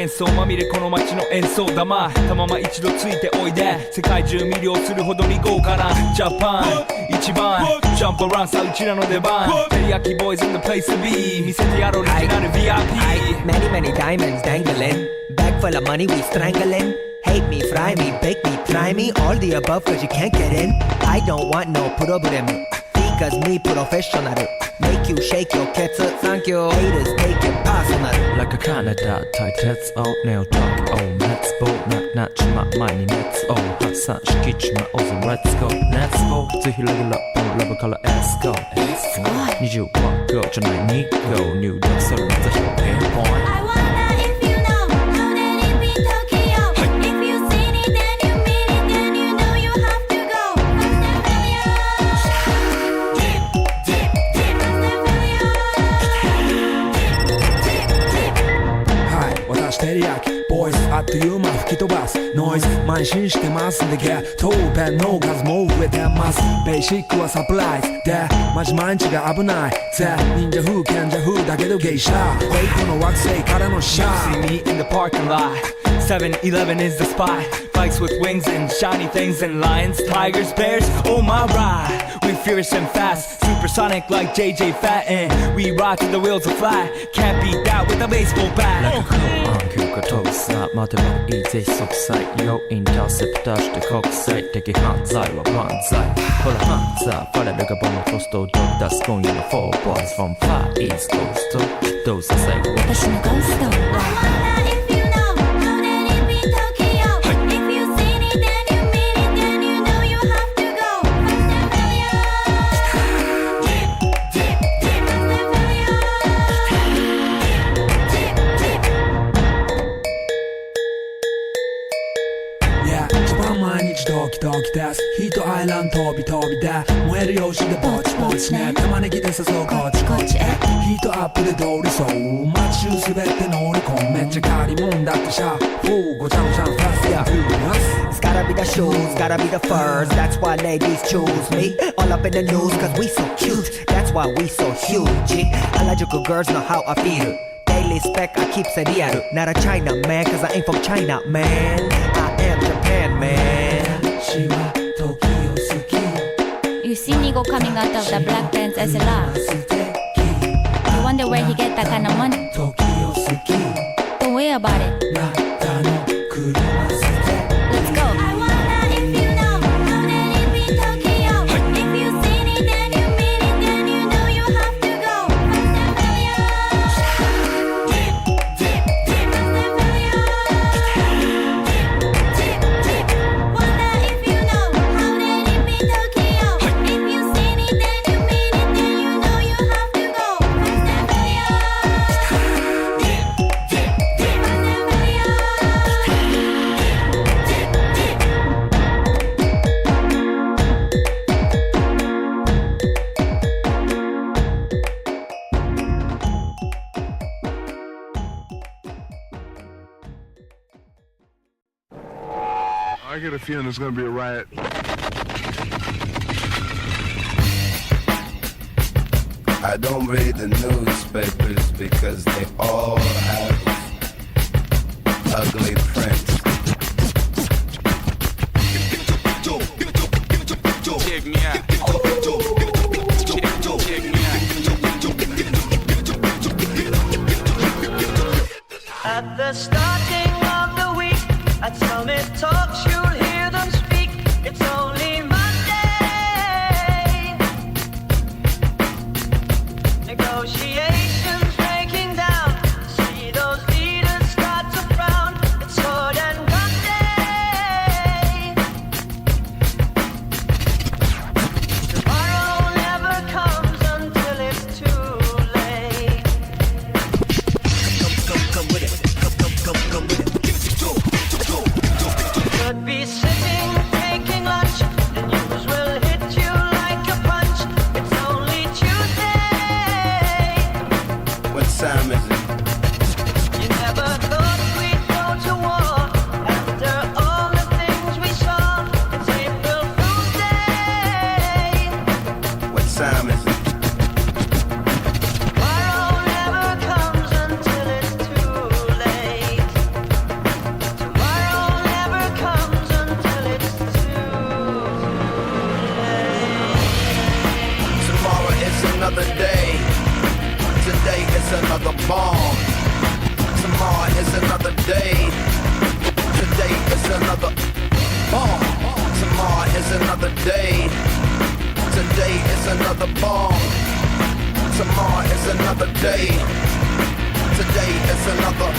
幻想まみれこの街の演奏玉たまま一度ついておいで世界中魅了するほどに豪華なジャパン一番ジャンプアランさうちらの出番テリヤキボーイズ in the place to be 見せてやろうオリジナル VIP Many many diamonds dangling Bag full of money we strangling Hate me, fry me, bake me, try me All the above cause you can't get in I don't want no problem Because me professional Make you shake your cats Thank you Haters take it personal Like a Canada タイ鉄をネオトークを熱望なちま前に熱を発散しきちまおうぜ Let's go Let's go ぜひレギュラーラブから Let's go 20は Go じゃない 2Go 入力するのぜひを Pinpointテリヤキボイスあっという間吹き飛ばすノイズ慢心してますんでゲットペンの数も増えてますベーシックはサプライズでマジ毎日が危ないぜ忍者風賢者風だけど芸者ウェイクの惑星からのシャー See me in the parking lot 7-Eleven is the spot Bikes with wings and shiny things and lions, tigers, bears, oh my ride We fierce and fast, supersonic like JJ Fat And we ride till the wheels are flat Can't beat that with a baseball bat Like a cool 急が飛ぶさ待てばいいぜ即歳よインターセプターして国際的犯罪は万歳ほらハンザーファレルがボムトストをドッ出す今夜の4 boys from Far East Coast どうせ最後私のゴーストドキドキですヒートアイランド飛び飛びで燃える用紙でぼちぼちね玉ねぎで誘うこっちこっちへヒートアップで通りそう街中すべて乗り込むめっちゃ借りもんだってシャーごちゃごちゃファストやフー It's gotta be the shoes, gotta be the furs That's why ladies choose me All up in the news cause we so cute That's why we so huge Harajuku girls know how I feel Daily spec I keep it real Not a China man cause I ain't from China man I am Japan man You see Nigo coming out of the black pants as a laugh You wonder where he get that kind of money Don't worry about it Let's go I get a feeling there's gonna be a riot. I don't read the newspapers because they all have ugly prints. Check me out. Check me out. At the starting of the week, at Summit Talks, you'll hear them speak. It's only Monday. Negotiations breaking down. See those leaders start to frown. It's all day. Today is another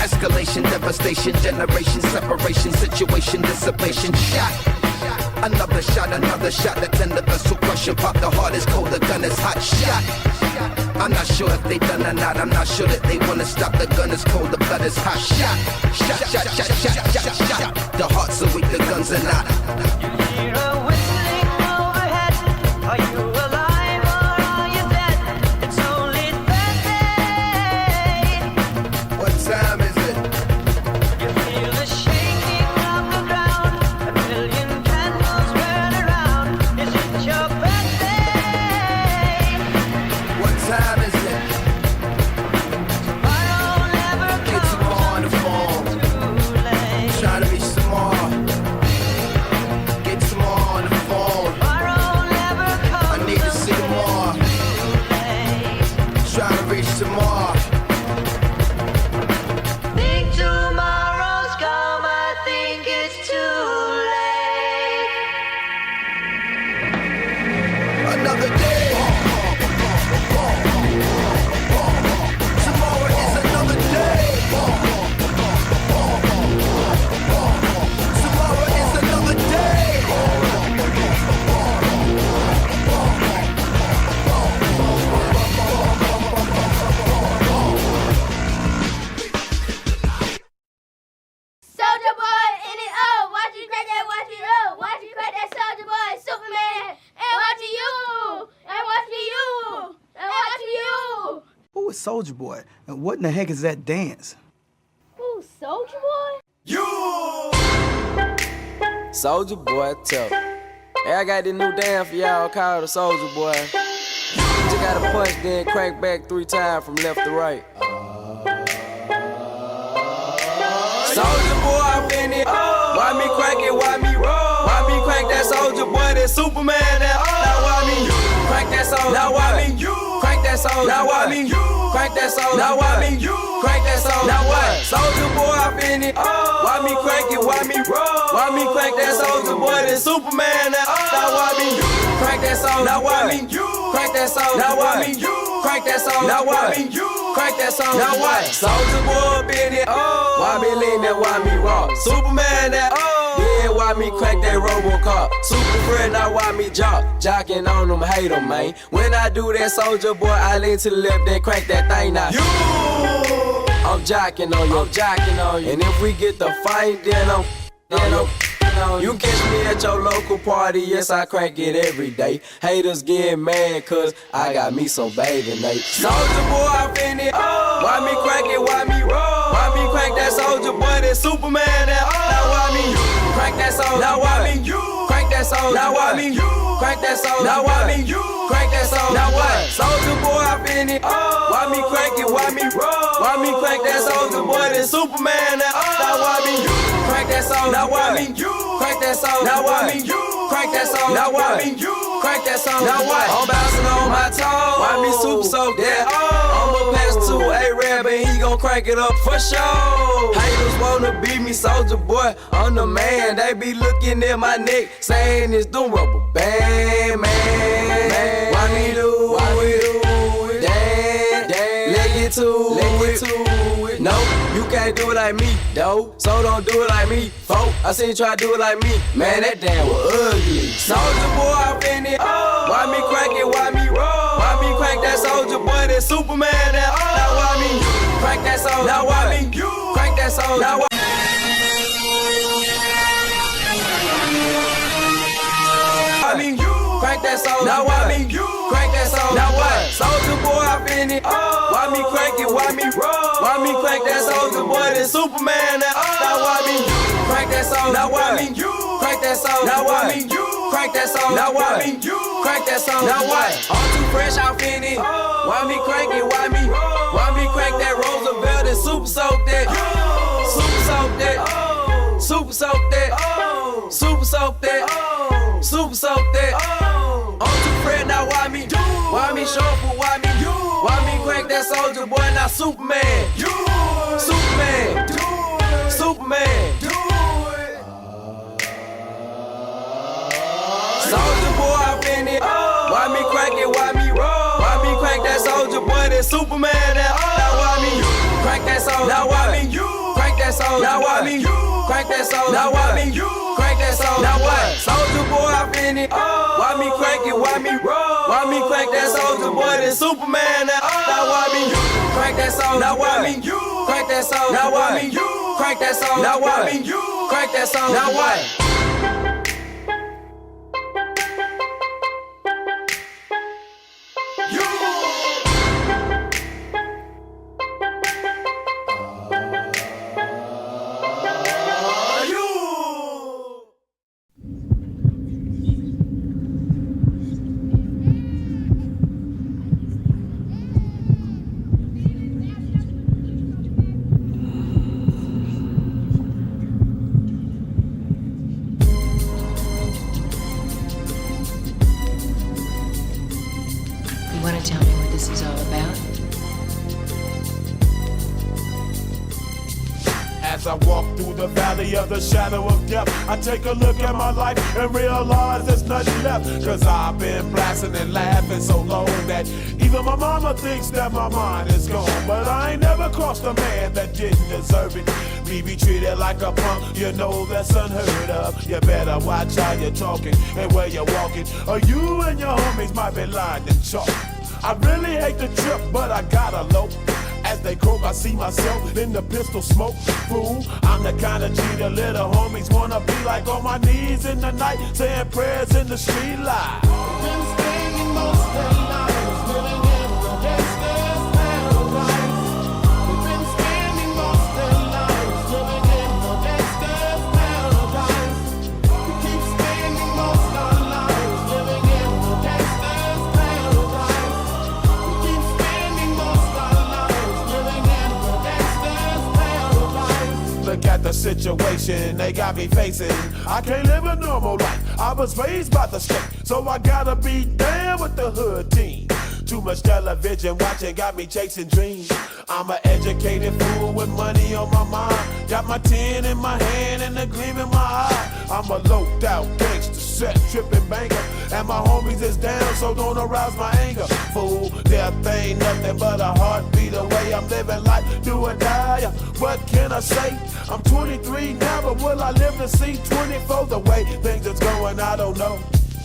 escalation, devastation, generation, separation, situation, dissipation, shot. Another shot, the tender vessel crushing, pop the hardest, cold, the gun is hot, shot. I'm not sure if they done or not, I'm not sure that they wanna stop, the gun is cold, the blood is hot, shot. The hearts are weak, the guns are not. You hear a whistling overhead. Are you alive or are you dead? It's only Thursday. What time is it? You feel the shaking of the ground. A million candles burn around. Is it your birthday? What time is it? Tomorrow never Get comes tomorrow on the phone. too late. Trying to reach tomorrow. Get tomorrow on the phone. Tomorrow never comes I need to see tomorrow. too late. Trying to reach tomorrow. Think tomorrow's come, I think it's too late. Another day. Tomorrow is another day. Tomorrow is another day. Soldier Boy in it up. Watch you crack that, watch it up. Watch you crack that Soldier Boy, Superman. And watching you. And watching you. And watching you. Who is Soldier Boy? And what in the heck is that dance? Ooh, Soldier Boy? Soldier Boy tough. Hey, I got this new dance for y'all called the Soldier Boy. You just gotta punch, then crank back 3 times from left to right. Soldier Boy, I'm in it. Why me crank it? Why me roll? Why me crank that Soldier Boy? That Superman? That now why me crank that Soldier? Now why me crank that Soldier? Now why me crank that Soldier? Now why me crank that Soldier? Now what? Soldier Boy, I'm in it. Why me crank it? Why me roll? Why me crank that Soldier Boy? That Superman? That now why me crank that Soldier? Now why me crank that Soldier? Now why me crank that Soldier? Now why me crank that Soldier? Now what? Soldier Boy, up in it. Why me lean that? Why me rock? Superman? That yeah, why me crack that RoboCop? Super friend, now why me jocking on them, hate them, man. When I do that, Soldier Boy, I lean to the left, then crank that thing now. I'm jocking on you, I'm jocking on you. And if we get the fight, then I'm you catch me at your local party, yes, I crank it every day. Haters get mad, cause I got me some bathing Nate. Soldier Boy, I'm in it. Why me crank it? Why me roll? Why me crank that Soldier Boy? That Superman? That now why me crank that Soldier? Now why me crank that Soldier? Now why me crank that Soldier? Now why me crank that Soldier? Now what? Soldier Boy, I'm in it. Why me crank it? Why me roll? Why me crank that Soldier Boy? That Superman? That now why me crank that Soldier? Now why me crank that Soldier? Now why me crank that Soldier? Now why me crank that Soldier? Now what? I'm bouncing on my toes. Why me super soak that? I'ma pass to A-Rab and he gon' crank it up for sure. Haters wanna beat me, Soldier Boy, I'm the man. They be looking at my neck, saying it's the rubber band, man. Why me do? Why we do it? Damn, let get to it. No, you can't do it like me, though. So don't do it like me, folk. I seen you try to do it like me. Man, that damn was ugly. Soldier Boy, I'm in it. Why me crank it? Why me roll? Why me crank that Soldier Boy? That Superman? That now why me crank that Soldier? Now why me crank that Soldier? Now why? Crank that Soldier. Now why me crank that Soldier? Now what? Soldier Boy, I'm in it. Why me crank it? Why me roll? Why me crank that Soldier Boy? That Superman? That now why me crank that Soldier? Now why me crank that Soldier? Now why me crank that Soldier? Now why me crank that Soldier? Now what? I'm too fresh, I'm in it. Why me crank it? Why me crank that Roosevelt and super soak that? Super soak that. Super super soak that. Oh, super soak that. Oh, super soak that. Oh, I'm too afraid now. Why me? Why me show up? Why me? Why me crank that soldier boy? Now Superman. Superman. Superman. Soldier boy up in it. Why me crank it? Why me roll? Why me crank that soldier boy? That Superman. Now why me crank that soldier? Now why me crank that soldier? Now why me crank that soldier? Now why me crank that soldier? Now what? Soldier boy up in it. Why me crank it? Why me roll? Why me crank that soldier boy? That Superman. Now why me crank that soldier? Now why me crank that soldier? Now why me crank that soldier? Now why me crank that soldier? Now what? You want to tell me what this is all about? As I walk through the valley of the shadow of death, I take a look at my life and realize there's nothing left. Cause I've been blasting and laughing so long that even my mama thinks that my mind is gone. But I ain't never crossed a man that didn't deserve it. Me be treated like a punk, you know that's unheard of. You better watch how you're talking and where you're walking, or you and your homies might be lined in chalk. I really hate the trip, but I gotta low. As they croak, I see myself in the pistol smoke. Fool, I'm the kind of G the little homies wanna be like, on my knees in the night, saying prayers in the street light. Been spending most of their lives living in the gangster's paradise. We've been spending most of their lives living in the gangster's paradise. We keep spending most of our lives living in the gangster's paradise. We keep spending most of our lives living in the gangster's paradise. Look at the situation they got me facing. I can't live a normal life. I was raised by the state, so I gotta be down with the hood team. Too much television watching got me chasing dreams. I'm an educated fool with money on my mind. Got my 10 in my hand and a gleam in my eye. I'm a loped out gangster, set tripping banker, and my homies is down, so don't arouse my anger. Fool, death ain't nothing but a heartbeat away. I'm living life, do or die. What can I say? I'm 23 now, but will I live to see 24? The way things is going, I don't know.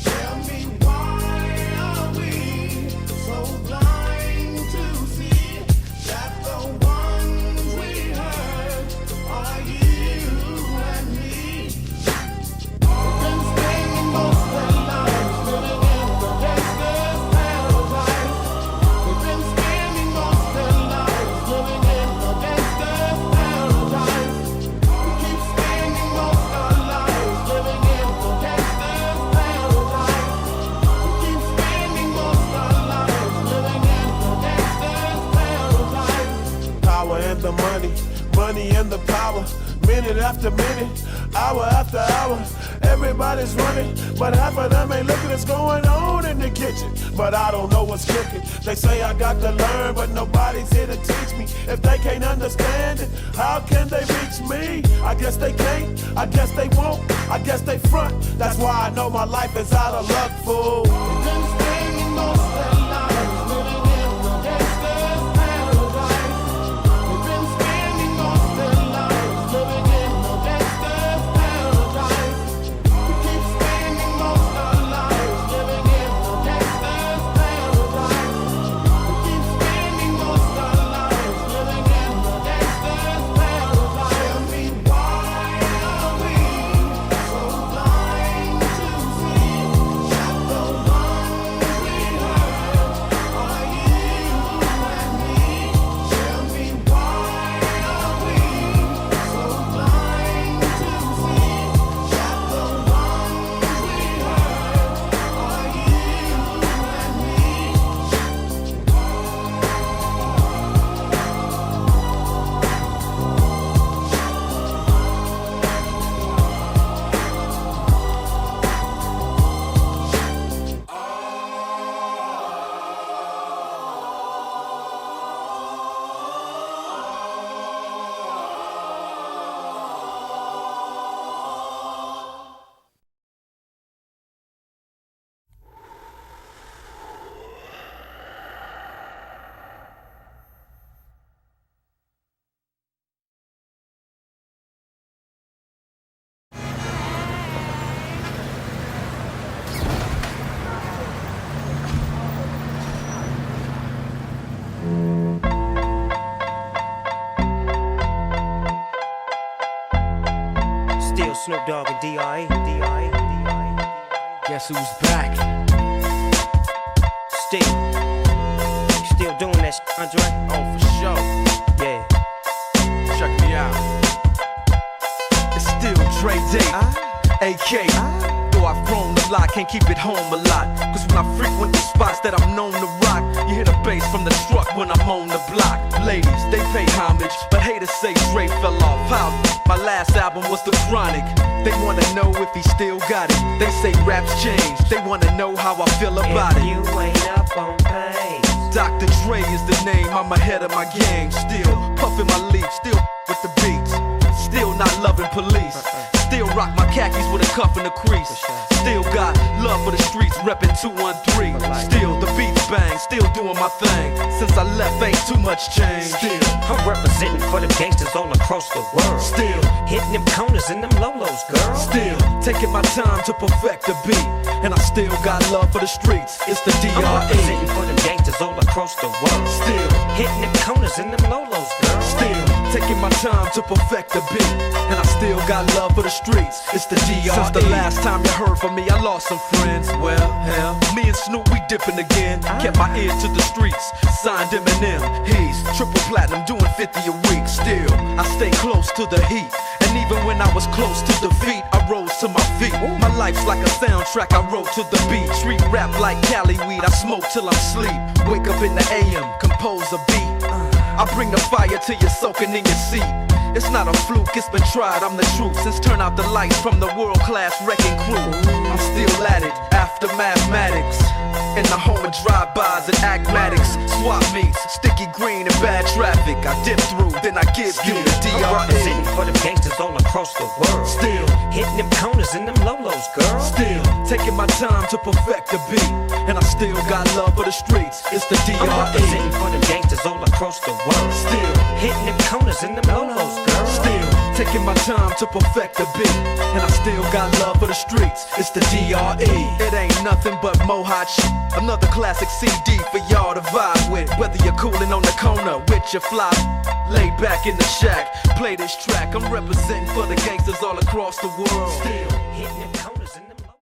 Tell me why are we so blind to see that the ones we hurt are you and me? We've been spending most of our lives living in the gangster's paradise. We've been spending most of our lives living in the gangster's paradise. We keep spending most of our lives living in the gangster's paradise. We keep spending most of our lives living in the gangster's paradise. Power and the money, money and the power. Minute after minute, hour after hour, everybody's running, but half of them ain't looking what's going on in the kitchen. But I don't know what's cooking. They say I got to learn, but nobody's here to teach me. If they can't understand it, how can they reach me? I guess they can't, I guess they won't, I guess they front. That's why I know my life is out of luck, fool. We've been spending most of their lives living in the gangster's paradise. We've been spending most of their lives living in the gangster's paradise. We keep spending most of our lives living in the gangster's paradise. We keep spending most of our lives living in the gangster's paradise. Tell me why are we so blind to see that the ones Snoop Dogg and D.R.E. Guess who's back? Still, you still doing that shit, Andre? Oh, for sure. Yeah. Check me out. It's still Trackday, AK. Though I've grown a lot, can't keep it home a lot. Cause when I frequent the spots that I'm known to rock, you hear the bass from the truck when I'm on the block. Ladies, they pay homage, but haters say Dre fell off. How? My last album was The Chronic. They wanna know if he still got it. They say raps changed, they wanna know how I feel about it. You ain't up on pace. Dr. Dre is the name, I'm ahead of my game. Still puffin' my leaf, still with the beats. Still not loving police. Still rock my khakis with a cuff and a crease. Still got love for the streets, reppin' 213. Still the beats bang, still doing my thing. Since I left, ain't too much change. Still I'm representing for them gangsters all across the world. Still hitting them corners and them lolos, girl. Still taking my time to perfect the beat. And I still got love for the streets. It's the D.R.E. I'm representing for them gangsters all across the world. Still hitting them corners and them lolos, girl. Still taking my time to perfect the beat. And I still got love for the streets. It's the D.R.E. Since the last time you heard from me, I lost some friends. Well, hell, me and Snoop, we dipping again. Kept my ear to the streets. Signed Eminem. He's triple platinum, doing 50 a week. Still, I stay close to the heat. And even when I was close to defeat, I rose to my feet. My life's like a soundtrack I wrote to the beat. Street rap like Cali weed, I smoke till I'm sleep. Wake up in the AM, compose a beat. I bring the fire till you're soaking in your seat. It's not a fluke, it's been tried, I'm the truth. Since turn out the lights from the world-class wrecking crew, I'm still at it, after mathematics. In the home of drive-bys and acmatics. Swap meets, sticky green and bad traffic. I dip through, then I give you the D.R.E. I'm representing for them gangsters all across the world. Still hitting them corners and them lolos, girl. Still taking my time to perfect the beat. And I still got love for the streets. It's the D.R.E. I'm representing for them gangsters all across the world. Still hitting them corners and them lolos, girl. Still taking my time to perfect the beat. And I still got love for the streets. It's the D.R.E. It ain't nothing but mo hot shit. Another classic CD for y'all to vibe with. Whether you're coolin' on the corner with your fly, lay back in the shack, play this track. I'm representing for the gangsters all across the world. Still hitting them